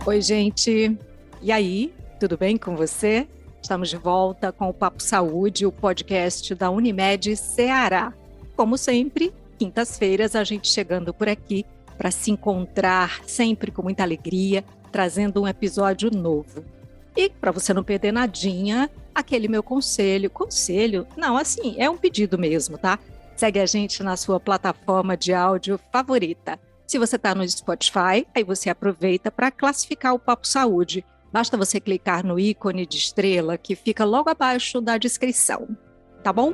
Oi, gente. E aí, tudo bem com você? Estamos de volta com o Papo Saúde, o podcast da Unimed Ceará. Como sempre, quintas-feiras a gente chegando por aqui para se encontrar sempre com muita alegria, trazendo um episódio novo. E para você não perder nadinha, aquele meu conselho. Conselho? Não, assim, é um pedido mesmo, tá? Segue a gente na sua plataforma de áudio favorita. Se você está no Spotify, aí você aproveita para classificar o Papo Saúde. Basta você clicar no ícone de estrela que fica logo abaixo da descrição. Tá bom?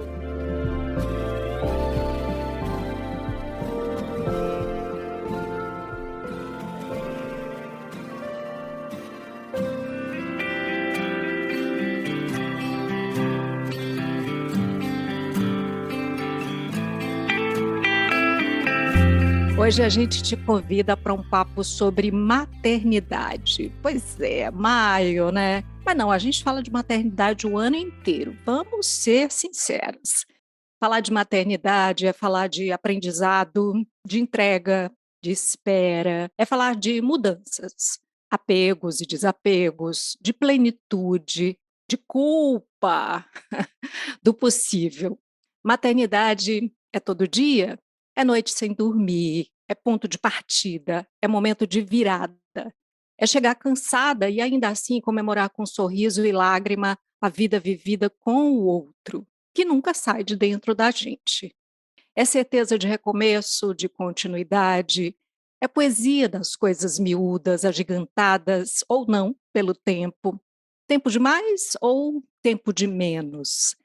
Hoje a gente te convida para um papo sobre maternidade. Pois é, maio, né? Mas não, a gente fala de maternidade o ano inteiro. Vamos ser sinceros. Falar de maternidade é falar de aprendizado, de entrega, de espera, é falar de mudanças, apegos e desapegos, de plenitude, de culpa, do possível. Maternidade é todo dia, é noite sem dormir, é ponto de partida, é momento de virada, é chegar cansada e ainda assim comemorar com sorriso e lágrima a vida vivida com o outro, que nunca sai de dentro da gente. É certeza de recomeço, de continuidade, é poesia das coisas miúdas, agigantadas ou não pelo tempo. Tempo de mais ou tempo de menos?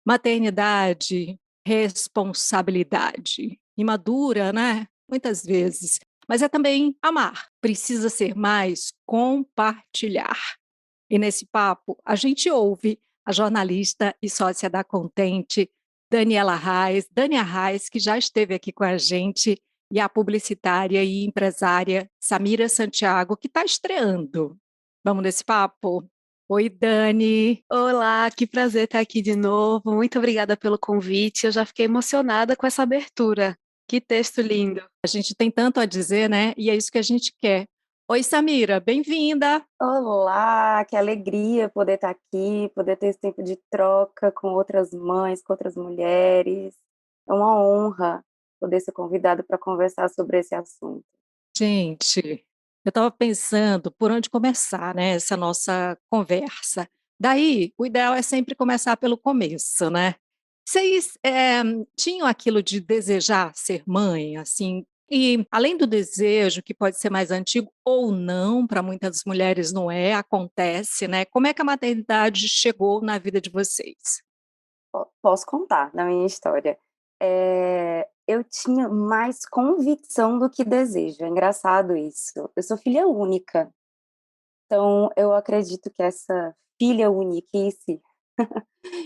Maternidade, responsabilidade. Imadura, né? Muitas vezes. Mas é também amar. Precisa ser mais compartilhar. E nesse papo, a gente ouve a jornalista e sócia da Contente, Dania Reis, que já esteve aqui com a gente, e a publicitária e empresária Samira Santiago, que está estreando. Vamos nesse papo? Oi, Dani. Olá, que prazer estar aqui de novo. Muito obrigada pelo convite. Eu já fiquei emocionada com essa abertura. Que texto lindo. A gente tem tanto a dizer, né? E é isso que a gente quer. Oi, Samira, bem-vinda. Olá, que alegria poder estar aqui, poder ter esse tempo de troca com outras mães, com outras mulheres. É uma honra poder ser convidada para conversar sobre esse assunto. Gente, eu estava pensando por onde começar, né, essa nossa conversa. Daí, o ideal é sempre começar pelo começo, né? Vocês tinham aquilo de desejar ser mãe, assim, e além do desejo, que pode ser mais antigo ou não, para muitas mulheres não é, acontece, né? Como é que a maternidade chegou na vida de vocês? Posso contar da minha história. Eu tinha mais convicção do que desejo. É engraçado isso. Eu sou filha única, então eu acredito que essa filha uniquice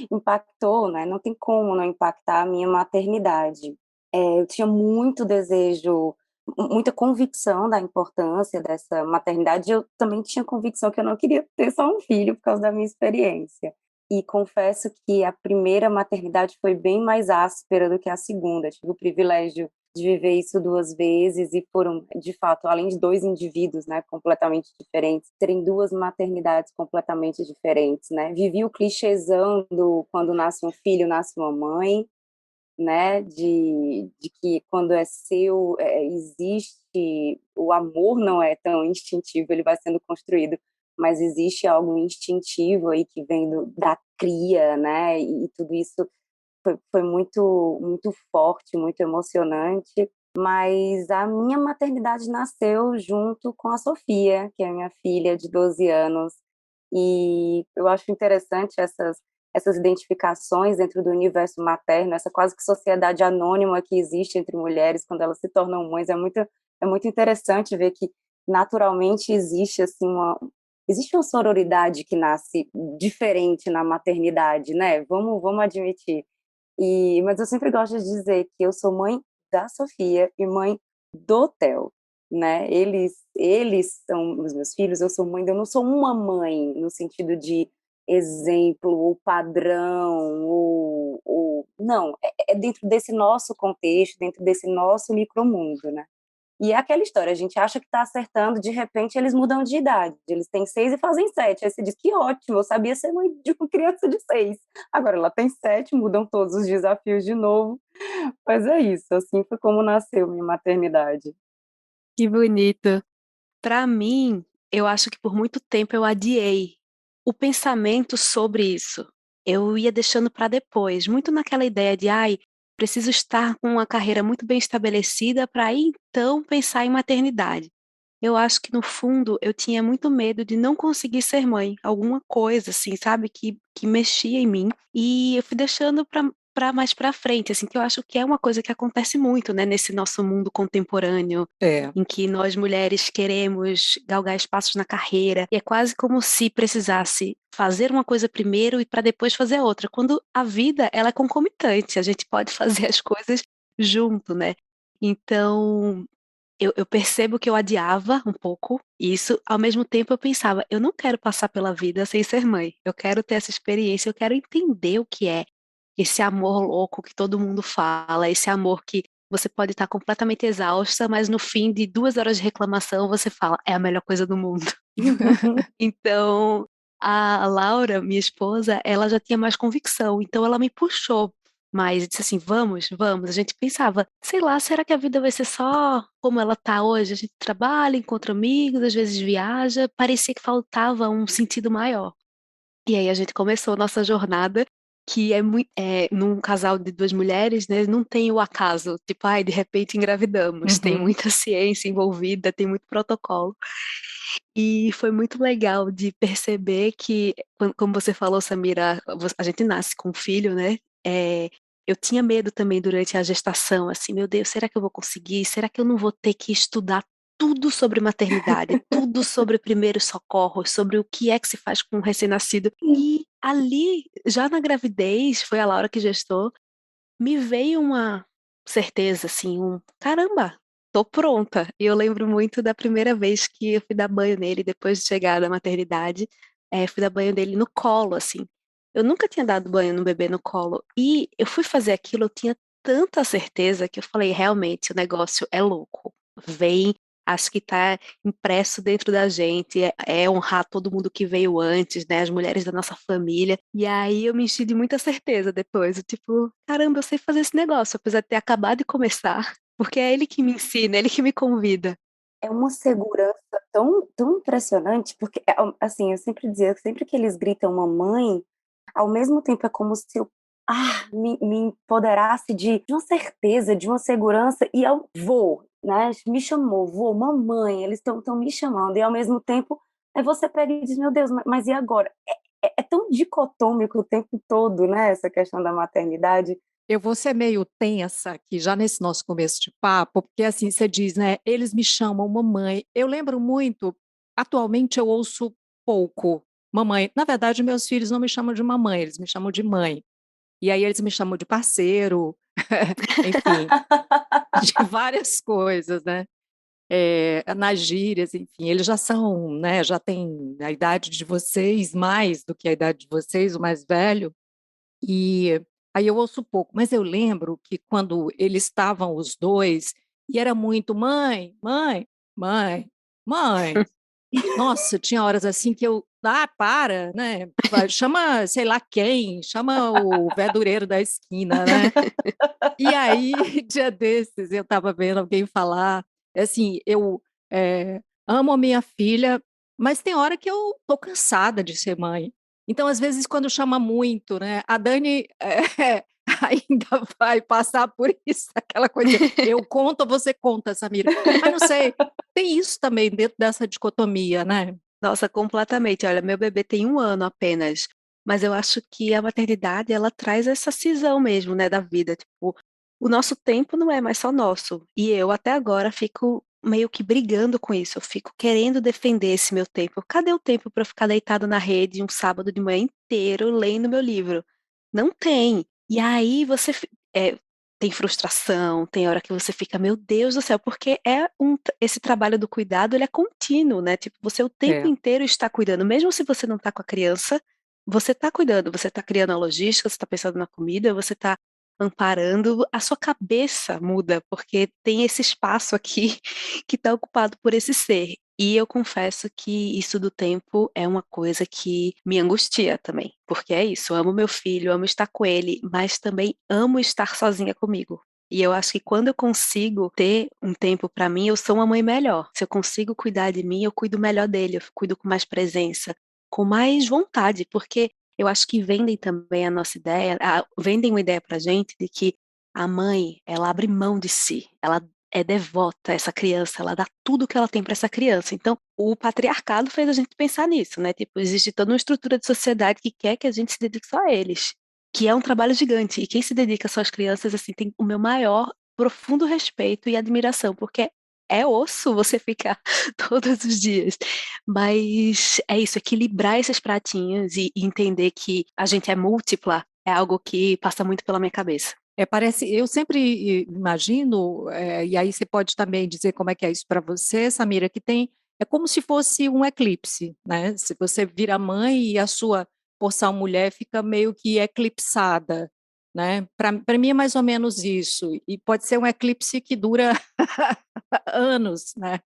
impactou, né? Não tem como não impactar a minha maternidade. Eu tinha muito desejo, muita convicção da importância dessa maternidade. Eu também tinha convicção que eu não queria ter só um filho por causa da minha experiência. E confesso que a primeira maternidade foi bem mais áspera do que a segunda. Tive o privilégio de viver isso duas vezes e foram, de fato, além de dois indivíduos, né, completamente diferentes, terem duas maternidades completamente diferentes, né? Vivi o clichêzão do quando nasce um filho, nasce uma mãe, né, de que quando é seu, existe, o amor não é tão instintivo, ele vai sendo construído, mas existe algo instintivo aí que vem da cria, né, e tudo isso foi muito, muito forte, muito emocionante, mas a minha maternidade nasceu junto com a Sofia, que é a minha filha de 12 anos, e eu acho interessante essas identificações dentro do universo materno, essa quase que sociedade anônima que existe entre mulheres quando elas se tornam mães, é muito interessante ver que naturalmente existe assim existe uma sororidade que nasce diferente na maternidade, né? Vamos admitir. Mas eu sempre gosto de dizer que eu sou mãe da Sofia e mãe do Theo, né? Eles são os meus filhos, eu sou mãe, eu não sou uma mãe no sentido de exemplo ou padrão ou não, é dentro desse nosso contexto, dentro desse nosso micromundo, né? E é aquela história, a gente acha que está acertando, de repente eles mudam de idade, eles têm 6 e fazem 7, aí você diz, que ótimo, eu sabia ser mãe de uma criança de 6, agora ela tem 7, mudam todos os desafios de novo, mas é isso, assim foi como nasceu minha maternidade. Que bonito. Para mim, eu acho que por muito tempo eu adiei o pensamento sobre isso. Eu ia deixando para depois, muito naquela ideia de: "Ai, preciso estar com uma carreira muito bem estabelecida para aí então pensar em maternidade". Eu acho que no fundo eu tinha muito medo de não conseguir ser mãe, alguma coisa assim, sabe, que mexia em mim, e eu fui deixando para mais para frente, assim, que eu acho que é uma coisa que acontece muito, né, nesse nosso mundo contemporâneo, É. em que nós mulheres queremos galgar espaços na carreira, e é quase como se precisasse fazer uma coisa primeiro e para depois fazer outra, quando a vida ela é concomitante, a gente pode fazer as coisas junto, né. Então, eu percebo que eu adiava um pouco isso, ao mesmo tempo eu pensava: "Eu não quero passar pela vida sem ser mãe, eu quero ter essa experiência, eu quero entender o que é esse amor louco que todo mundo fala, esse amor que você pode estar completamente exausta, mas no fim de 2 horas de reclamação você fala: 'É a melhor coisa do mundo'". Então, a Laura, minha esposa, ela já tinha mais convicção, então ela me puxou mais, disse assim: "Vamos, vamos". A gente pensava: "Sei lá, será que a vida vai ser só como ela tá hoje? A gente trabalha, encontra amigos, às vezes viaja", parecia que faltava um sentido maior. E aí a gente começou a nossa jornada, que é num casal de 2 mulheres, né, não tem o acaso, tipo: "Ai, de repente engravidamos", tem Uhum. muita ciência envolvida, tem muito protocolo. E foi muito legal de perceber que, como você falou, Samira, a gente nasce com um filho, né, eu tinha medo também durante a gestação, assim: "Meu Deus, será que eu vou conseguir? Será que eu não vou ter que estudar tudo sobre maternidade, tudo sobre primeiros socorros, sobre o que é que se faz com um recém-nascido?". E ali, já na gravidez, foi a Laura que gestou, me veio uma certeza, assim, "Caramba, tô pronta". E eu lembro muito da primeira vez que eu fui dar banho nele depois de chegar da maternidade, fui dar banho dele no colo, assim. Eu nunca tinha dado banho no bebê no colo, e eu fui fazer aquilo, eu tinha tanta certeza que eu falei: "Realmente, o negócio é louco, vem, acho que tá impresso dentro da gente, é honrar todo mundo que veio antes, né, as mulheres da nossa família". E aí eu me enchi de muita certeza depois, tipo: "Caramba, eu sei fazer esse negócio", apesar de ter acabado de começar, porque é ele que me ensina, é ele que me convida. É uma segurança tão impressionante, porque, assim, eu sempre dizia, sempre que eles gritam mamãe, ao mesmo tempo é como se eu, me empoderasse de uma certeza, de uma segurança, e eu vou, né, me chamou, vou, mamãe, eles estão me chamando, e ao mesmo tempo, aí você pega e diz: "Meu Deus, mas e agora?". É tão dicotômico o tempo todo, né, essa questão da maternidade. Eu vou ser meio tensa aqui, já nesse nosso começo de papo, porque assim, você diz, né, eles me chamam mamãe. Eu lembro muito, atualmente eu ouço pouco mamãe. Na verdade, meus filhos não me chamam de mamãe, eles me chamam de mãe. E aí eles me chamam de parceiro, enfim, de várias coisas, né. Nas gírias, enfim, eles já são, né, já têm a idade de vocês, mais do que a idade de vocês, o mais velho. E aí eu ouço pouco, mas eu lembro que quando eles estavam os 2 e era muito: "Mãe, mãe, mãe, mãe". Nossa, tinha horas assim que eu: "Ah, para, né, vai, chama sei lá quem, chama o verdureiro da esquina, né". E aí, dia desses, eu estava vendo alguém falar, assim, eu, amo a minha filha, mas tem hora que eu tô cansada de ser mãe. Então, às vezes, quando chama muito, né, a Dani, ainda vai passar por isso, aquela coisa, eu conto ou você conta, Samira? Mas não sei, tem isso também dentro dessa dicotomia, né? Nossa, completamente. Olha, meu bebê tem 1 ano apenas, mas eu acho que a maternidade ela traz essa cisão mesmo, né, da vida, tipo, o nosso tempo não é mais só nosso, e eu até agora fico meio que brigando com isso, eu fico querendo defender esse meu tempo. Cadê o tempo para eu ficar deitado na rede um sábado de manhã inteiro lendo meu livro? Não tem. E aí você tem frustração, tem hora que você fica: "Meu Deus do céu", porque esse trabalho do cuidado ele é contínuo, né, tipo, você o tempo É. inteiro está cuidando, mesmo se você não está com a criança, você está cuidando, você está criando a logística, você está pensando na comida, você está amparando, a sua cabeça muda, porque tem esse espaço aqui que está ocupado por esse ser. E eu confesso que isso do tempo é uma coisa que me angustia também, porque é isso, eu amo meu filho, amo estar com ele, mas também amo estar sozinha comigo. E eu acho que quando eu consigo ter um tempo para mim, eu sou uma mãe melhor. Se eu consigo cuidar de mim, eu cuido melhor dele, eu cuido com mais presença, com mais vontade, porque eu acho que vendem também a nossa ideia, vendem uma ideia pra gente de que a mãe, ela abre mão de si, ela é devota a essa criança, ela dá tudo que ela tem para essa criança. Então, o patriarcado fez a gente pensar nisso, né? Tipo, existe toda uma estrutura de sociedade que quer que a gente se dedique só a eles, que é um trabalho gigante. E quem se dedica só às crianças, assim, tem o meu maior, profundo respeito e admiração, porque é osso você ficar todos os dias. Mas é isso, equilibrar esses pratinhos e entender que a gente é múltipla é algo que passa muito pela minha cabeça. Parece, eu sempre imagino, e aí você pode também dizer como é que é isso para você, Samira, que é como se fosse um eclipse, né? Se você vira mãe e a sua porção mulher fica meio que eclipsada, né? Para mim é mais ou menos isso, e pode ser um eclipse que dura anos, né?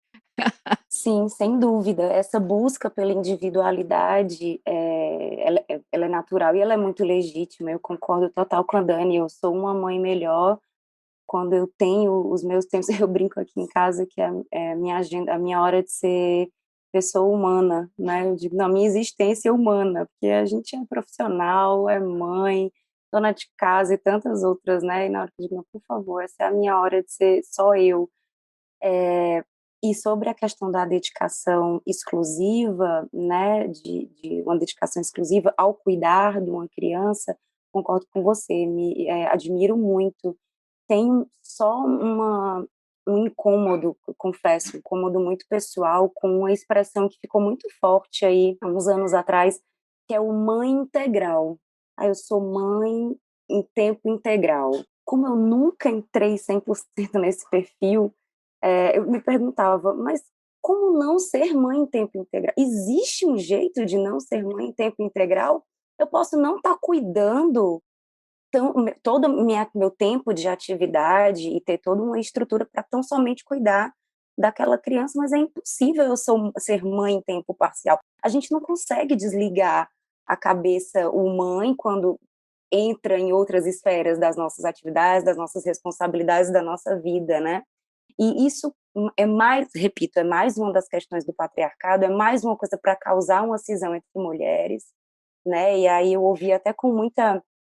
Sim, sem dúvida. Essa busca pela individualidade, ela é natural e ela é muito legítima. Eu concordo total com a Dani. Eu sou uma mãe melhor quando eu tenho os meus tempos. Eu brinco aqui em casa que é a minha agenda, a minha hora de ser pessoa humana, né? Eu digo, não, minha existência é humana, porque a gente é profissional, é mãe, dona de casa e tantas outras, né? E na hora que eu digo, não, por favor, essa é a minha hora de ser só eu. E sobre a questão da dedicação exclusiva, né, de uma dedicação exclusiva ao cuidar de uma criança, concordo com você, admiro muito. Tenho só um incômodo, confesso, um incômodo muito pessoal com uma expressão que ficou muito forte aí, há uns anos atrás, que é o mãe integral. Ah, eu sou mãe em tempo integral. Como eu nunca entrei 100% nesse perfil, eu me perguntava, mas como não ser mãe em tempo integral? Existe um jeito de não ser mãe em tempo integral? Eu posso não estar cuidando todo meu tempo de atividade e ter toda uma estrutura para tão somente cuidar daquela criança, mas é impossível ser mãe em tempo parcial. A gente não consegue desligar a cabeça humana quando entra em outras esferas das nossas atividades, das nossas responsabilidades, da nossa vida, né? E isso é mais, repito, é mais uma das questões do patriarcado, é mais uma coisa para causar uma cisão entre mulheres, né? E aí eu ouvi até com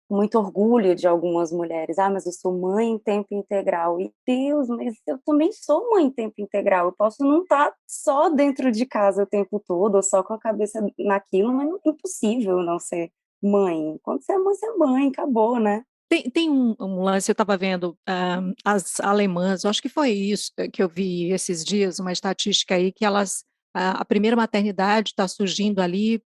muito orgulho de algumas mulheres, mas eu sou mãe em tempo integral. E Deus, mas eu também sou mãe em tempo integral. Eu posso não estar só dentro de casa o tempo todo, ou só com a cabeça naquilo, mas é impossível não ser mãe. Quando você é mãe, acabou, né? Tem um lance, eu estava vendo, as alemãs, eu acho que foi isso que eu vi esses dias, uma estatística aí, que a primeira maternidade está surgindo ali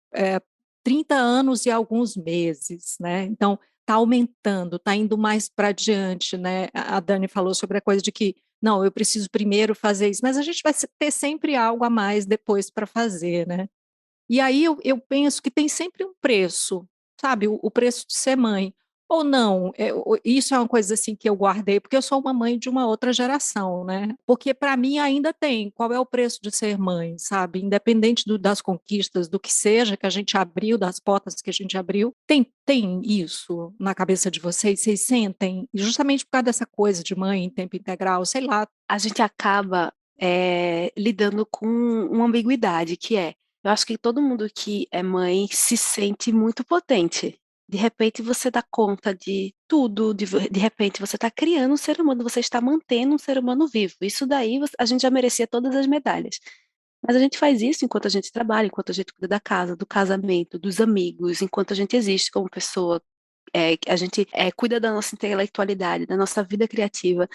30 anos e alguns meses, né? Então, está aumentando, está indo mais para adiante, né? A Dani falou sobre a coisa de que, não, eu preciso primeiro fazer isso, mas a gente vai ter sempre algo a mais depois para fazer, né? E aí eu penso que tem sempre um preço, sabe, o preço de ser mãe. Ou não, isso é uma coisa assim que eu guardei, porque eu sou uma mãe de uma outra geração, né? Porque para mim ainda tem, qual é o preço de ser mãe, sabe? Independente das conquistas, do que seja que a gente abriu, das portas que a gente abriu, tem isso na cabeça de vocês? Vocês sentem? E justamente por causa dessa coisa de mãe em tempo integral, sei lá. A gente acaba lidando com uma ambiguidade, que eu acho que todo mundo que é mãe se sente muito potente. De repente você dá conta de tudo, de repente você está criando um ser humano, você está mantendo um ser humano vivo. Isso daí a gente já merecia todas as medalhas. Mas a gente faz isso enquanto a gente trabalha, enquanto a gente cuida da casa, do casamento, dos amigos, enquanto a gente existe como pessoa. A gente cuida da nossa intelectualidade, da nossa vida criativa.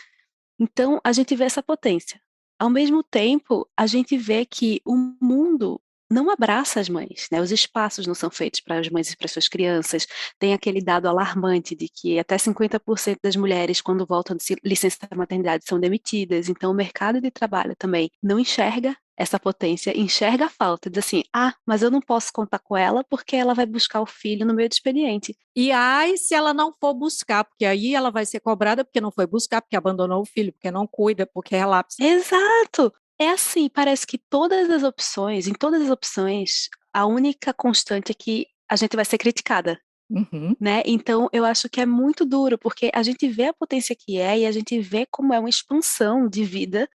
Então, a gente vê essa potência. Ao mesmo tempo, a gente vê que o mundo não abraça as mães, né? Os espaços não são feitos para as mães e para as suas crianças. Tem aquele dado alarmante de que até 50% das mulheres, quando voltam de licença da maternidade, são demitidas. Então, o mercado de trabalho também não enxerga essa potência, enxerga a falta, diz assim, mas eu não posso contar com ela porque ela vai buscar o filho no meio do expediente. E ai, se ela não for buscar, porque aí ela vai ser cobrada porque não foi buscar, porque abandonou o filho, porque não cuida, porque relapsa. Exato! É assim, parece que em todas as opções, a única constante é que a gente vai ser criticada. Uhum. Né? Então, eu acho que é muito duro, porque a gente vê a potência que é e a gente vê como é uma expansão de vida,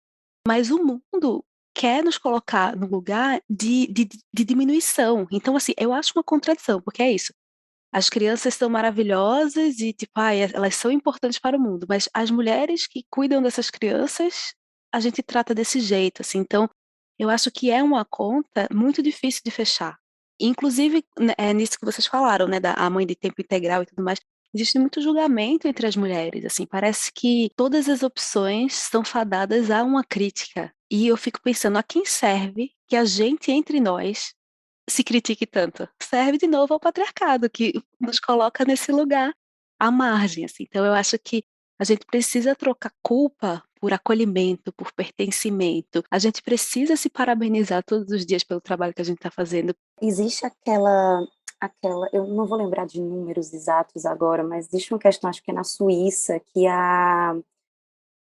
mas o mundo quer nos colocar no lugar de diminuição. Então, assim, eu acho uma contradição, porque é isso. As crianças são maravilhosas e, tipo, elas são importantes para o mundo, mas as mulheres que cuidam dessas crianças, a gente trata desse jeito, assim. Então, eu acho que é uma conta muito difícil de fechar. Inclusive, né, é nisso que vocês falaram, né, da a mãe de tempo integral e tudo mais. Existe muito julgamento entre as mulheres, assim, parece que todas as opções são fadadas a uma crítica. E eu fico pensando, a quem serve que a gente, entre nós, se critique tanto? Serve de novo ao patriarcado, que nos coloca nesse lugar à margem, assim. Então, eu acho que a gente precisa trocar culpa por acolhimento, por pertencimento. A gente precisa se parabenizar todos os dias pelo trabalho que a gente está fazendo. Existe eu não vou lembrar de números exatos agora, mas existe uma questão, acho que é na Suíça, que a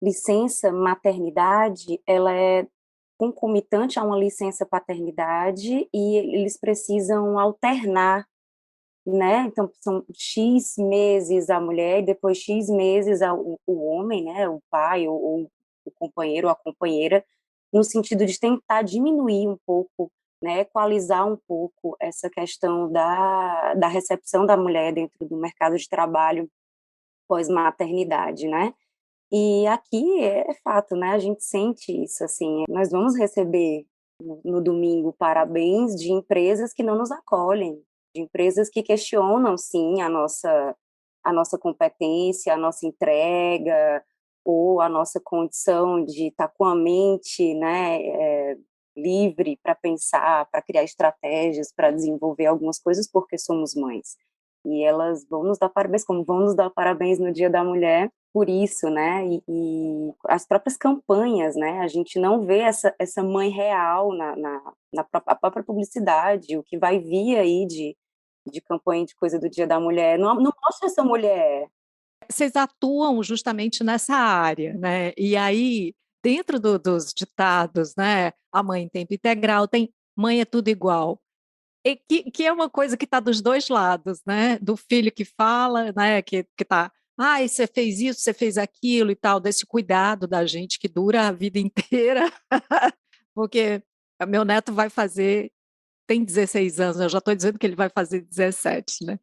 licença maternidade, ela é concomitante a uma licença paternidade e eles precisam alternar, né? Então são X meses a mulher e depois X meses o homem, né? O pai ou o companheiro ou a companheira, no sentido de tentar diminuir um pouco, né? Equalizar um pouco essa questão da recepção da mulher dentro do mercado de trabalho pós-maternidade, né? E aqui é fato, né? A gente sente isso, assim. Nós vamos receber no domingo parabéns de empresas que não nos acolhem, de empresas que questionam, sim, a nossa competência, a nossa entrega, ou a nossa condição de estar com a mente, né, livre para pensar, para criar estratégias, para desenvolver algumas coisas, porque somos mães. E elas vão nos dar parabéns, como vão nos dar parabéns no Dia da Mulher, por isso, né? E as próprias campanhas, né? A gente não vê essa mãe real a própria publicidade, o que vai vir aí de campanha de coisa do Dia da Mulher. Não, não mostra essa mulher. Vocês atuam justamente nessa área, né? E aí, dentro dos ditados, né? A mãe em tempo integral tem mãe é tudo igual. E que é uma coisa que está dos dois lados, né? Do filho que fala, né? Que está, você fez isso, você fez aquilo e tal, desse cuidado da gente que dura a vida inteira, porque meu neto tem 16 anos, eu já estou dizendo que ele vai fazer 17, né?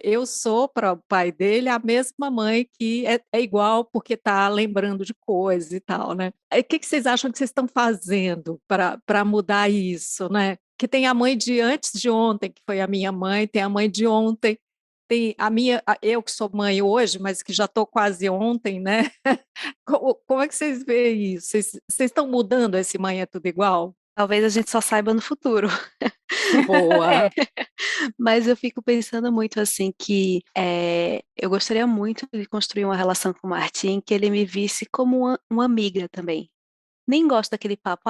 Eu sou para o pai dele a mesma mãe que é igual porque está lembrando de coisas e tal, né? O que vocês acham que vocês estão fazendo para mudar isso, né? Que tem a mãe de antes de ontem, que foi a minha mãe, tem a mãe de ontem, tem eu que sou mãe hoje, mas que já estou quase ontem, né? Como é que vocês veem isso? Vocês estão mudando esse mãe é tudo igual? Talvez a gente só saiba no futuro. Boa. Mas eu fico pensando muito assim que eu gostaria muito de construir uma relação com o Martim que ele me visse como uma amiga também. Nem gosto daquele papo,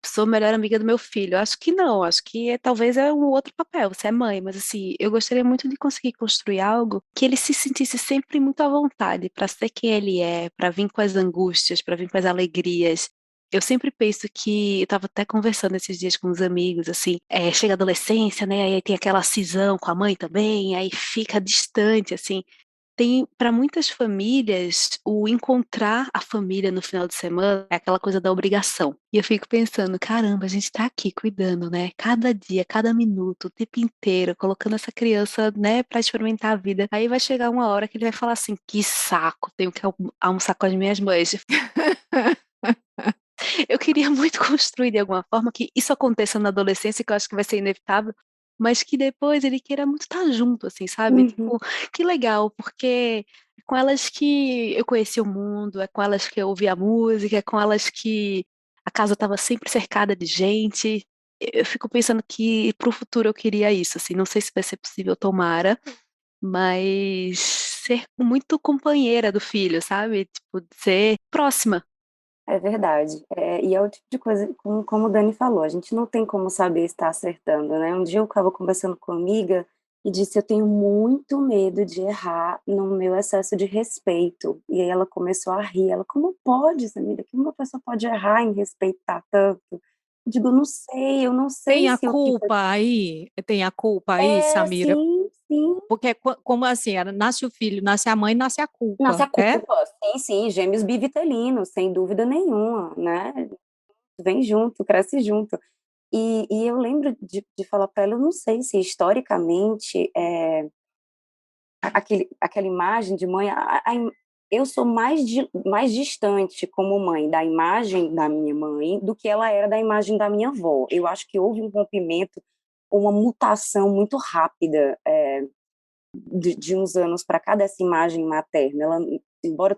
sou a melhor amiga do meu filho. Acho que não, acho que talvez é um outro papel, você é mãe, mas assim, eu gostaria muito de conseguir construir algo que ele se sentisse sempre muito à vontade para ser quem ele é, para vir com as angústias, para vir com as alegrias. Eu sempre penso que, eu estava até conversando esses dias com uns amigos, assim, chega a adolescência, né, aí tem aquela cisão com a mãe também, aí fica distante, assim, tem para muitas famílias, o encontrar a família no final de semana é aquela coisa da obrigação. E eu fico pensando, caramba, a gente tá aqui cuidando, né? Cada dia, cada minuto, o tempo inteiro, colocando essa criança, né, para experimentar a vida. Aí vai chegar uma hora que ele vai falar assim: que saco, tenho que almoçar com as minhas mães. Eu queria muito construir de alguma forma que isso aconteça na adolescência, que eu acho que vai ser inevitável, mas que depois ele queira muito estar junto, assim, sabe? Uhum. Tipo, que legal, porque é com elas que eu conheci o mundo, é com elas que eu ouvi a música, é com elas que a casa estava sempre cercada de gente. Eu fico pensando que para o futuro eu queria isso, assim, não sei se vai ser possível, tomara, mas ser muito companheira do filho, sabe? Tipo, ser próxima. É verdade. E é o tipo de coisa, como o Dani falou, a gente não tem como saber se está acertando, né? Um dia eu estava conversando com uma amiga e disse: Eu tenho muito medo de errar no meu excesso de respeito. E aí ela começou a rir. Ela: Como pode, Samira? Que uma pessoa pode errar em respeitar tanto? Eu digo: eu não sei se eu fico. Tem a culpa aí, Samira? Sim, sim. Porque como assim, nasce o filho, nasce a mãe, nasce a Nasce culpa, a é? culpa. Sim, sim, gêmeos bivitelinos, sem dúvida nenhuma, né? Vem junto, cresce junto. E eu lembro de falar para ela, eu não sei se historicamente aquela imagem de mãe, eu sou mais distante como mãe da imagem da minha mãe do que ela era da imagem da minha avó. Eu acho que houve um rompimento, uma mutação muito rápida de uns anos para cá dessa imagem materna. Ela, embora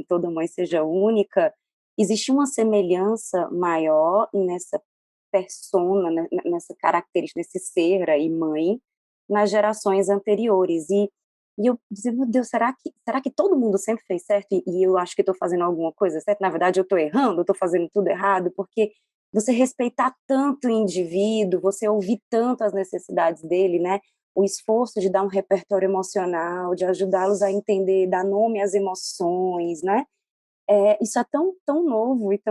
toda mãe seja única, existe uma semelhança maior nessa persona, né, nessa característica, nesse ser aí, mãe, nas gerações anteriores. E eu dizia, meu Deus, será que todo mundo sempre fez certo? E eu acho que estou fazendo alguma coisa certa? Na verdade, eu estou errando, eu estou fazendo tudo errado, porque você respeitar tanto o indivíduo, você ouvir tanto as necessidades dele, né? O esforço de dar um repertório emocional, de ajudá-los a entender, dar nome às emoções, né? Isso é tão novo e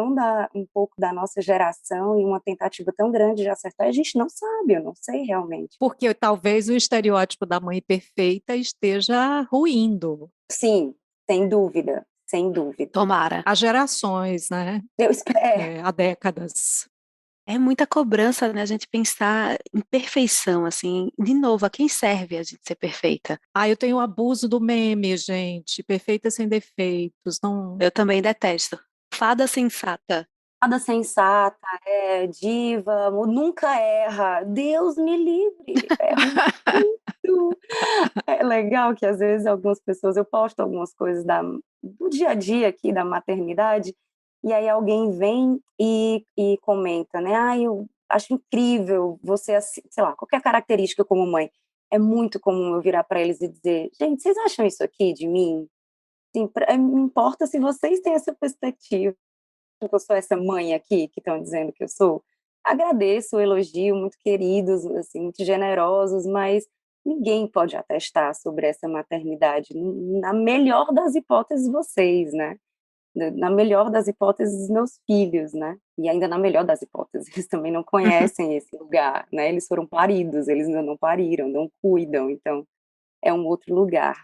um pouco da nossa geração e uma tentativa tão grande de acertar, a gente não sabe, eu não sei realmente. Porque talvez o estereótipo da mãe perfeita esteja ruindo. Sim, sem dúvida, sem dúvida. Tomara. Há gerações, né? Eu espero, Há décadas. É muita cobrança, né? A gente pensar em perfeição, assim. De novo, a quem serve a gente ser perfeita? Eu tenho o abuso do meme, gente. Perfeita sem defeitos. Não. Eu também detesto. Fada sensata. nada sensata, diva, nunca erra. Deus me livre, erro muito. É legal que às vezes algumas pessoas, eu posto algumas coisas do dia a dia aqui da maternidade, e aí alguém vem e comenta, né? Eu acho incrível você, sei lá, qualquer característica como mãe. É muito comum eu virar para eles e dizer, gente, vocês acham isso aqui de mim? Sim, me importa se vocês têm essa perspectiva que eu sou essa mãe aqui que estão dizendo que eu sou. Agradeço o elogio, muito queridos, assim, muito generosos, mas ninguém pode atestar sobre essa maternidade. Na melhor das hipóteses, vocês, né? Na melhor das hipóteses, meus filhos, né? E ainda na melhor das hipóteses, eles também não conhecem esse lugar, né? Eles foram paridos, eles ainda não pariram, não cuidam, então é um outro lugar.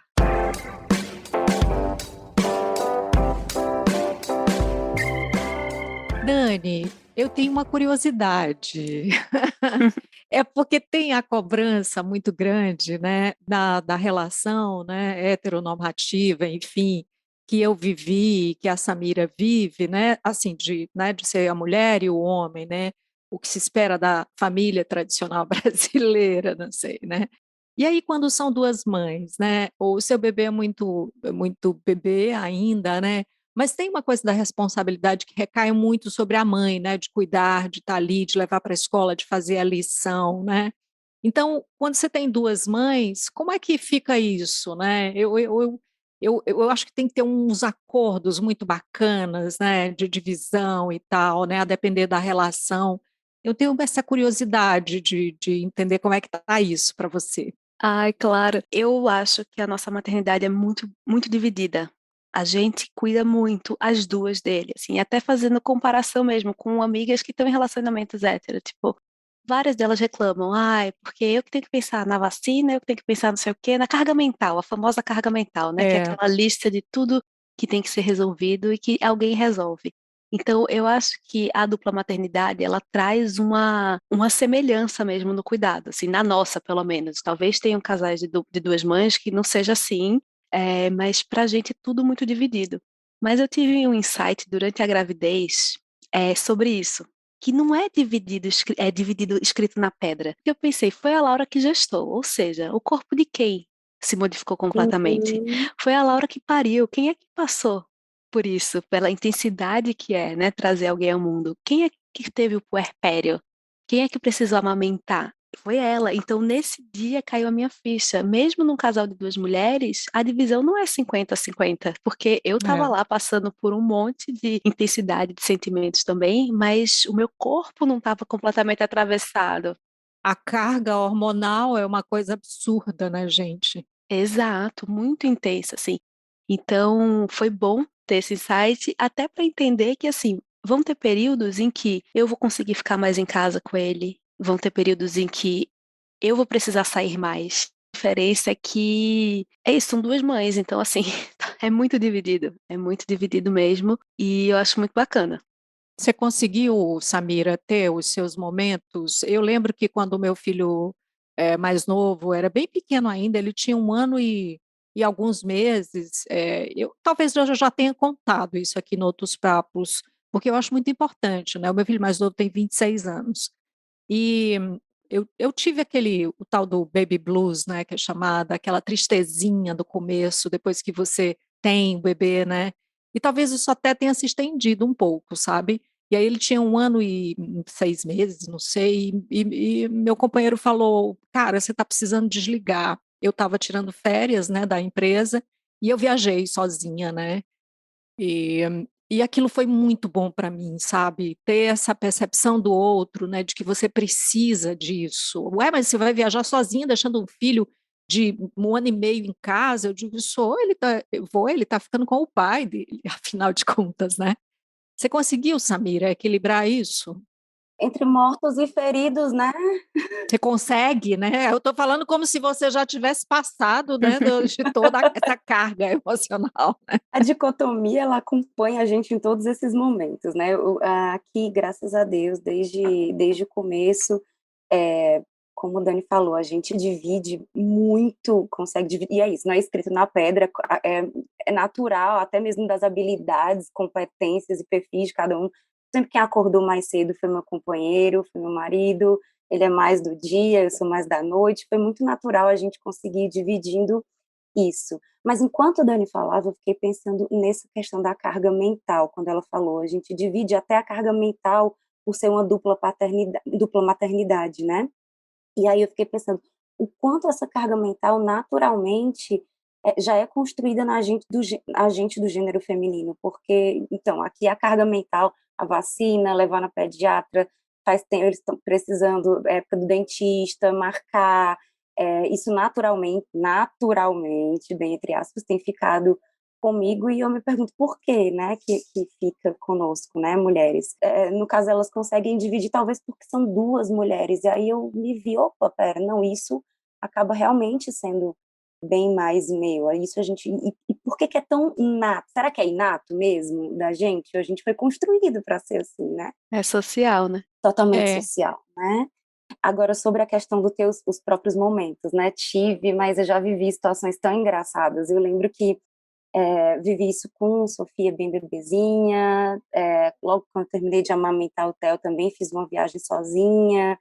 Dani, eu tenho uma curiosidade. É porque tem a cobrança muito grande, né, da relação, né, heteronormativa, enfim, que eu vivi, que a Samira vive, né, assim, de ser a mulher e o homem, né, o que se espera da família tradicional brasileira, não sei, né. E aí, quando são duas mães, né, ou o seu bebê muito bebê ainda, né, mas tem uma coisa da responsabilidade que recai muito sobre a mãe, né, de cuidar, de estar ali, de levar para a escola, de fazer a lição, né. Então, quando você tem 2 mães, como é que fica isso, né? Eu acho que tem que ter uns acordos muito bacanas, né, de divisão e tal, né, a depender da relação. Eu tenho essa curiosidade de entender como é que está isso para você. Ai, claro. Eu acho que a nossa maternidade é muito, muito dividida. A gente cuida muito as duas dele, assim, até fazendo comparação mesmo com amigas que estão em relacionamentos héteros. Tipo, várias delas reclamam, porque eu que tenho que pensar na vacina, eu que tenho que pensar não sei o quê, na carga mental, a famosa carga mental, né? Que é É. aquela lista de tudo que tem que ser resolvido e que alguém resolve. Então, eu acho que a dupla maternidade, ela traz uma semelhança mesmo no cuidado, assim, na nossa, pelo menos. Talvez tenham casais de duas mães que não seja assim, mas pra gente é tudo muito dividido. Mas eu tive um insight durante a gravidez, sobre isso, que não é dividido, é dividido escrito na pedra. Eu pensei, foi a Laura que gestou, ou seja, o corpo de quem se modificou completamente? Uhum. Foi a Laura que pariu, quem é que passou por isso, pela intensidade que é, né, trazer alguém ao mundo. Quem é que teve o puerpério? Quem é que precisou amamentar? Foi ela. Então, nesse dia caiu a minha ficha. Mesmo num casal de duas mulheres, a divisão não é 50-50, porque eu estava É. lá passando por um monte de intensidade de sentimentos também, mas o meu corpo não estava completamente atravessado. A carga hormonal é uma coisa absurda, né, gente? Exato, muito intensa, assim. Então, foi bom ter esse insight, até para entender que, assim, vão ter períodos em que eu vou conseguir ficar mais em casa com ele, vão ter períodos em que eu vou precisar sair mais. A diferença é que é isso, são duas mães, então, assim, é muito dividido mesmo, e eu acho muito bacana. Você conseguiu, Samira, ter os seus momentos? Eu lembro que quando o meu filho mais novo era bem pequeno ainda, ele tinha 1 ano e alguns meses. Talvez eu já tenha contado isso aqui em outros papos, porque eu acho muito importante, né? O meu filho mais novo tem 26 anos. E eu tive o tal do baby blues, né, que é chamada, aquela tristezinha do começo, depois que você tem o bebê, né? E talvez isso até tenha se estendido um pouco, sabe? E aí ele tinha 1 ano e 6 meses, não sei, e meu companheiro falou, cara, você está precisando desligar. Eu estava tirando férias, né, da empresa, e eu viajei sozinha, né? E, e aquilo foi muito bom para mim, sabe? Ter essa percepção do outro, né? De que você precisa disso. Ué, mas você vai viajar sozinha, deixando um filho de 1 ano e meio em casa? Eu digo, sou, ele tá ficando com o pai dele, afinal de contas, né? Você conseguiu, Samira, equilibrar isso? Entre mortos e feridos, né? Você consegue, né? Eu estou falando como se você já tivesse passado, né, de toda essa carga emocional. A dicotomia, ela acompanha a gente em todos esses momentos, né? Aqui, graças a Deus, desde o começo, como o Dani falou, a gente divide muito, consegue dividir, e é isso, não é escrito na pedra, é natural, até mesmo das habilidades, competências e perfis de cada um. Sempre quem acordou mais cedo foi meu companheiro, foi meu marido, ele é mais do dia, eu sou mais da noite, foi muito natural a gente conseguir ir dividindo isso. Mas enquanto a Dani falava, eu fiquei pensando nessa questão da carga mental, quando ela falou, a gente divide até a carga mental por ser uma dupla maternidade, né? E aí eu fiquei pensando o quanto essa carga mental naturalmente já é construída na gente do gênero feminino, porque, então, aqui a carga mental, a vacina, levar na pediatra, faz tempo, eles estão precisando, época do dentista, marcar, isso naturalmente, bem entre aspas, tem ficado comigo e eu me pergunto por quê, né, que fica conosco, né, mulheres. No caso, elas conseguem dividir, talvez porque são duas mulheres, e aí eu me vi, opa, pera, não, isso acaba realmente sendo bem mais meu. Isso a gente. E por que é tão inato? Será que é inato mesmo da gente? A gente foi construído para ser assim, né? É social, né? Totalmente É, social, né? Agora, sobre a questão dos teus os próprios momentos, né? Tive, mas eu já vivi situações tão engraçadas. Eu lembro que vivi isso com Sofia bem bebezinha, logo quando terminei de amamentar o Theo também fiz uma viagem sozinha,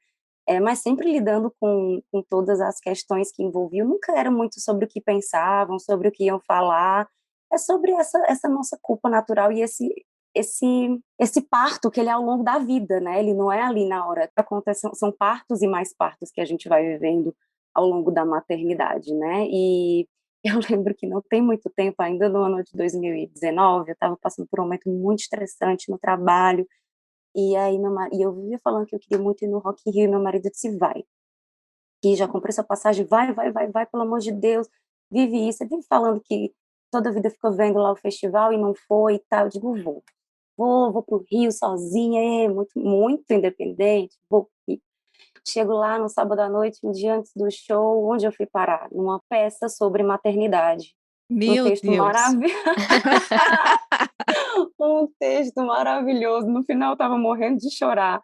mas sempre lidando com todas as questões que envolviam, nunca era muito sobre o que pensavam, sobre o que iam falar, é sobre essa nossa culpa natural e esse parto que ele é ao longo da vida, né? Ele não é ali na hora, são partos e mais partos que a gente vai vivendo ao longo da maternidade, né? E eu lembro que não tem muito tempo, ainda no ano de 2019, eu estava passando por um momento muito estressante no trabalho, e aí e eu vivia falando que eu queria muito ir no Rock in Rio, e meu marido disse, vai, que já comprei sua passagem, vai, pelo amor de Deus, vive isso. Ele vive falando que toda a vida fica vendo lá o festival e não foi e tal, eu digo, vou pro Rio sozinha, muito, muito independente, vou. Chego lá no sábado à noite, um dia antes do show, onde eu fui parar? Numa peça sobre maternidade. Um meu texto Deus. maravilhoso. Um texto maravilhoso. No final, eu estava morrendo de chorar.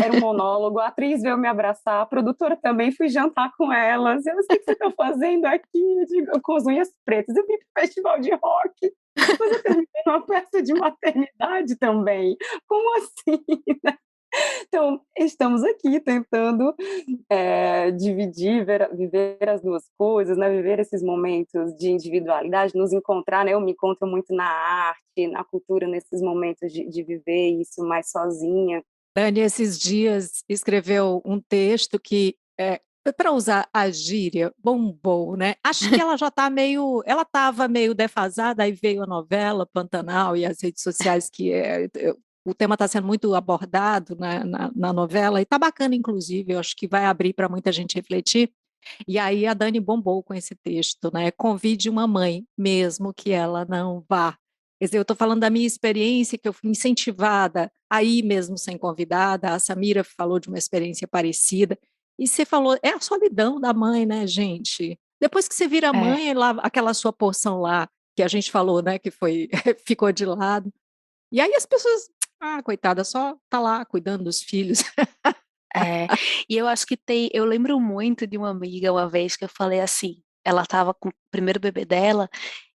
Era um monólogo. A atriz veio me abraçar, a produtora também. Fui jantar com elas. Eu sei o que você está fazendo aqui. Eu digo, com as unhas pretas. Eu vim para o festival de rock. Depois eu terminei numa peça de maternidade também. Como assim? Então, estamos aqui tentando dividir, viver as duas coisas, né? Viver esses momentos de individualidade, nos encontrar, né? Eu me encontro muito na arte, na cultura, nesses momentos de viver isso mais sozinha. Dani, esses dias escreveu um texto que, para usar a gíria, bombou, né? Acho que ela já está meio, ela estava meio defasada, aí veio a novela Pantanal e as redes sociais o tema está sendo muito abordado na novela, e está bacana, inclusive, eu acho que vai abrir para muita gente refletir. E aí a Dani bombou com esse texto, né? Convide uma mãe, mesmo que ela não vá. Quer dizer, eu estou falando da minha experiência, que eu fui incentivada a ir mesmo sem convidada, a Samira falou de uma experiência parecida, e você falou, é a solidão da mãe, né, gente? Depois que você vira É, mãe, lá, aquela sua porção lá, que a gente falou, né, que foi, ficou de lado. E aí as pessoas, coitada, só tá lá cuidando dos filhos. é. E eu acho que eu lembro muito de uma amiga uma vez que eu falei assim, ela tava com o primeiro bebê dela,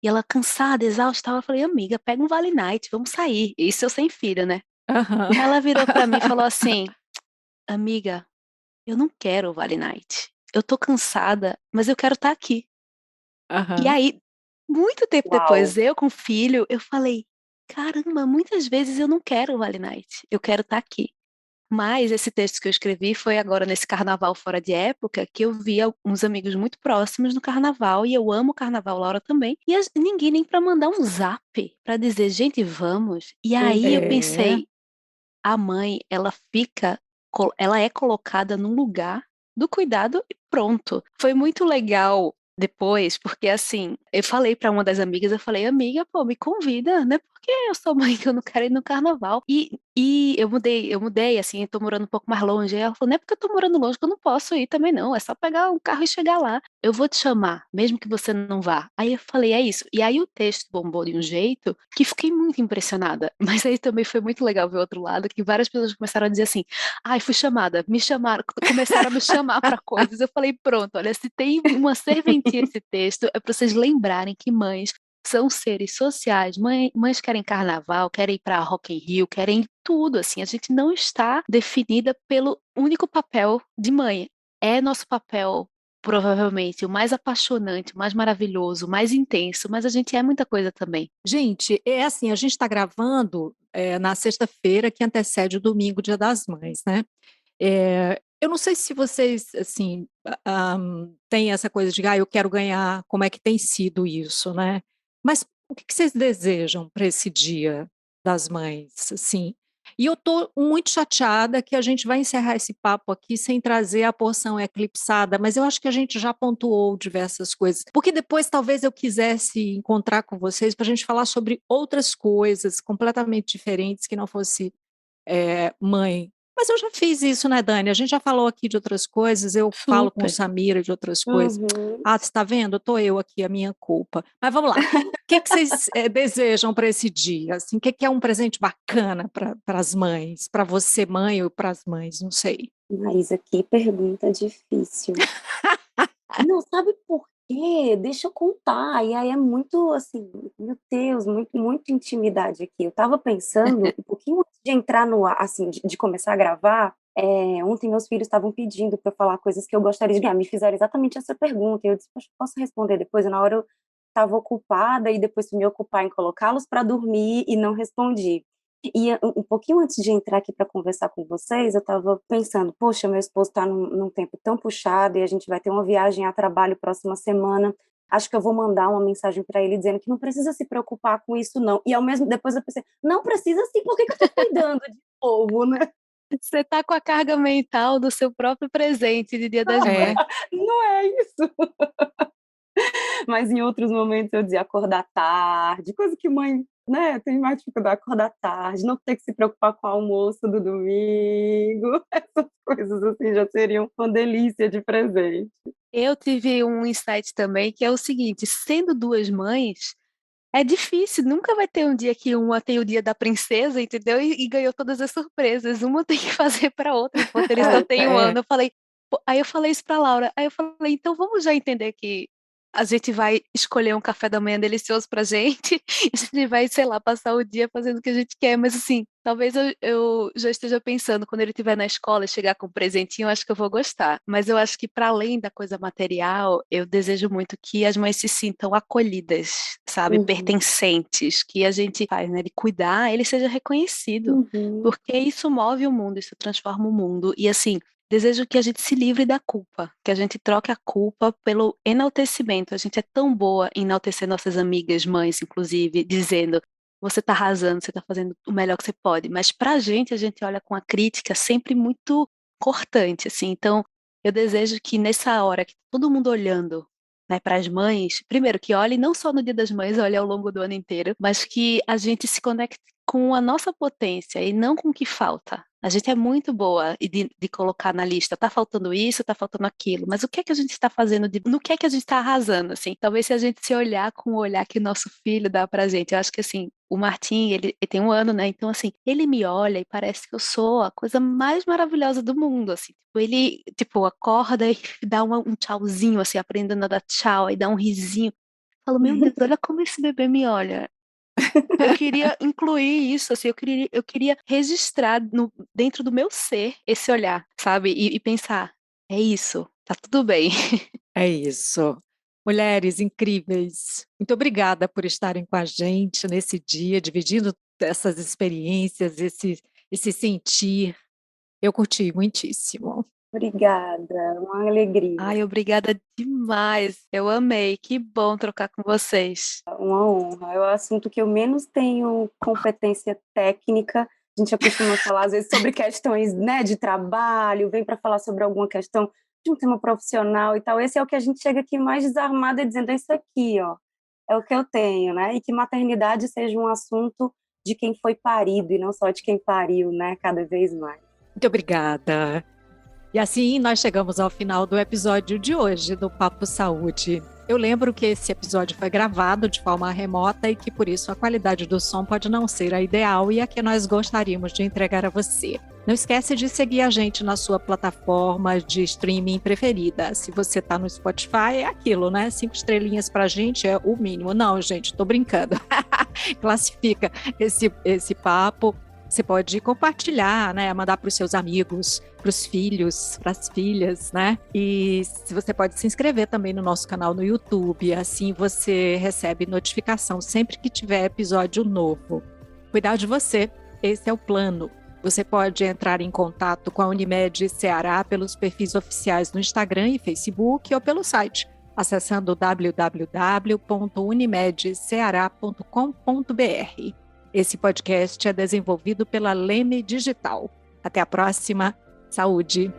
e ela cansada, exausta, eu falei, amiga, pega um Vale Night, vamos sair. Isso eu sem filho, né? Aham. Ela virou pra mim e falou assim, amiga, eu não quero o Vale Night. Eu tô cansada, mas eu quero estar aqui. E Aham. aí, muito tempo depois, Uau! eu com filho, eu falei, caramba, muitas vezes eu não quero o Vale Night, eu quero estar aqui. Mas esse texto que eu escrevi foi agora nesse carnaval fora de época, que eu vi uns amigos muito próximos no carnaval, e eu amo o carnaval, Laura também. E ninguém nem para mandar um zap para dizer, gente, vamos. E aí eu É. pensei, a mãe, ela é colocada num lugar do cuidado e pronto. Foi muito legal depois, porque assim, eu falei para uma das amigas, eu falei, amiga, pô, me convida, né? Porque eu sou mãe que eu não quero ir no carnaval. E eu mudei, assim, eu tô morando um pouco mais longe. Aí ela falou, não é porque eu tô morando longe que eu não posso ir também, não. É só pegar um carro e chegar lá. Eu vou te chamar, mesmo que você não vá. Aí eu falei, é isso. E aí o texto bombou de um jeito que fiquei muito impressionada. Mas aí também foi muito legal ver o outro lado, que várias pessoas começaram a dizer assim, ai, fui chamada, me chamaram, começaram a me chamar para coisas. Eu falei, pronto, olha, se tem uma serventia esse texto, é para vocês lembrarem que mães são seres sociais. Mães querem carnaval, querem ir para Rock in Rio, querem tudo, assim. A gente não está definida pelo único papel de mãe. É nosso papel, provavelmente, o mais apaixonante, o mais maravilhoso, o mais intenso, mas a gente é muita coisa também. Gente, é assim, a gente está gravando na sexta-feira que antecede o domingo, Dia das Mães, né? Eu não sei se vocês, assim, têm essa coisa de, eu quero ganhar, como é que tem sido isso, né? Mas o que que vocês desejam para esse Dia das Mães, assim? E eu estou muito chateada que a gente vai encerrar esse papo aqui sem trazer a porção eclipsada, mas eu acho que a gente já pontuou diversas coisas, porque depois talvez eu quisesse encontrar com vocês para a gente falar sobre outras coisas completamente diferentes que não fosse mãe. Mas eu já fiz isso, né, Dani? A gente já falou aqui de outras coisas, eu falo com o Super. Samira de outras coisas. Uhum. Você está vendo? Estou eu aqui, a minha culpa. Mas vamos lá. O que que vocês desejam para esse dia? Assim, o que que é um presente bacana para as mães? Para você, mãe, ou para as mães? Não sei. Maísa, que pergunta difícil. Não, sabe por quê? Deixa eu contar. E aí é muito assim, meu Deus, muito intimidade aqui. Eu estava pensando, um pouquinho antes de entrar no ar, assim, de começar a gravar, ontem meus filhos estavam pedindo para eu falar coisas que eu gostaria de ganhar. Me fizeram exatamente essa pergunta. E eu disse, poxa, posso responder depois? E na hora eu estava ocupada e depois fui me ocupar em colocá-los para dormir e não respondi. E um pouquinho antes de entrar aqui para conversar com vocês, eu estava pensando, poxa, meu esposo está num tempo tão puxado e a gente vai ter uma viagem a trabalho próxima semana. Acho que eu vou mandar uma mensagem para ele dizendo que não precisa se preocupar com isso, não. E ao mesmo depois eu pensei, não precisa sim, por que que eu estou cuidando de novo, né? Você tá com a carga mental do seu próprio presente de Dia das Mães. É. Não é isso. Mas em outros momentos eu dizia acordar tarde, coisa que mãe, né, tem mais dificuldade, acordar tarde, não ter que se preocupar com o almoço do domingo, essas coisas assim já seriam uma delícia de presente. Eu tive um insight também que é o seguinte: sendo duas mães, é difícil, nunca vai ter um dia que uma tem o dia da princesa, entendeu? E ganhou todas as surpresas. Uma tem que fazer para outra, enquanto eles só têm um É. ano. Eu falei, aí eu falei isso para Laura. Aí eu falei, então vamos já entender que a gente vai escolher um café da manhã delicioso pra gente, e a gente vai, sei lá, passar o dia fazendo o que a gente quer, mas assim, talvez eu já esteja pensando, quando ele estiver na escola e chegar com um presentinho, eu acho que eu vou gostar. Mas eu acho que para além da coisa material, eu desejo muito que as mães se sintam acolhidas, sabe, pertencentes, que a gente faz, né, de cuidar, ele seja reconhecido, porque isso move o mundo, isso transforma o mundo, e assim, desejo que a gente se livre da culpa, que a gente troque a culpa pelo enaltecimento. A gente é tão boa em enaltecer nossas amigas, mães, inclusive, dizendo: você tá arrasando, você tá fazendo o melhor que você pode. Mas pra gente, a gente olha com a crítica sempre muito cortante, assim. Então, eu desejo que nessa hora que todo mundo olhando, né, para as mães, primeiro que olhe não só no Dia das Mães, olhe ao longo do ano inteiro, mas que a gente se conecte com a nossa potência e não com o que falta. A gente é muito boa de colocar na lista, tá faltando isso, tá faltando aquilo, mas o que é que a gente está fazendo, no que é que a gente está arrasando, assim? Talvez se a gente se olhar com o olhar que o nosso filho dá pra gente, eu acho que assim, o Martim, ele tem 1 ano, né? Então, assim, ele me olha e parece que eu sou a coisa mais maravilhosa do mundo, assim. Ele, tipo, acorda e dá um tchauzinho, assim, aprendendo a dar tchau, e dá um risinho. Eu falo, meu Deus, olha como esse bebê me olha. Eu queria incluir isso, assim, eu queria registrar dentro do meu ser esse olhar, sabe? E pensar, é isso, tá tudo bem. É isso. Mulheres incríveis, muito obrigada por estarem com a gente nesse dia, dividindo essas experiências, esse sentir. Eu curti muitíssimo. Obrigada, uma alegria, Ai, obrigada demais. Eu amei. Que bom trocar com vocês. uma honra. É o assunto que eu menos tenho competência técnica. A gente costuma falar, às vezes, sobre questões, né, de trabalho, vem para falar sobre alguma questão de um tema profissional e tal. Esse é o que a gente chega aqui mais desarmada, dizendo: é isso aqui, ó, é o que eu tenho, né? E que maternidade seja um assunto de quem foi parido e não só de quem pariu, né, cada vez mais. Muito obrigada. E assim nós chegamos ao final do episódio de hoje do Papo Saúde. Eu lembro que esse episódio foi gravado de forma remota e que por isso a qualidade do som pode não ser a ideal e a que nós gostaríamos de entregar a você. Não esquece de seguir a gente na sua plataforma de streaming preferida. Se você está no Spotify, é aquilo, né? 5 estrelinhas pra gente é o mínimo. Não, gente, tô brincando. Classifica esse papo. Você pode compartilhar, né? Mandar para os seus amigos, para os filhos, para as filhas, né? E você pode se inscrever também no nosso canal no YouTube. Assim você recebe notificação sempre que tiver episódio novo. Cuidar de você, esse é o plano. Você pode entrar em contato com a Unimed Ceará pelos perfis oficiais no Instagram e Facebook ou pelo site, acessando www.unimedceara.com.br. Esse podcast é desenvolvido pela Leme Digital. Até a próxima. Saúde!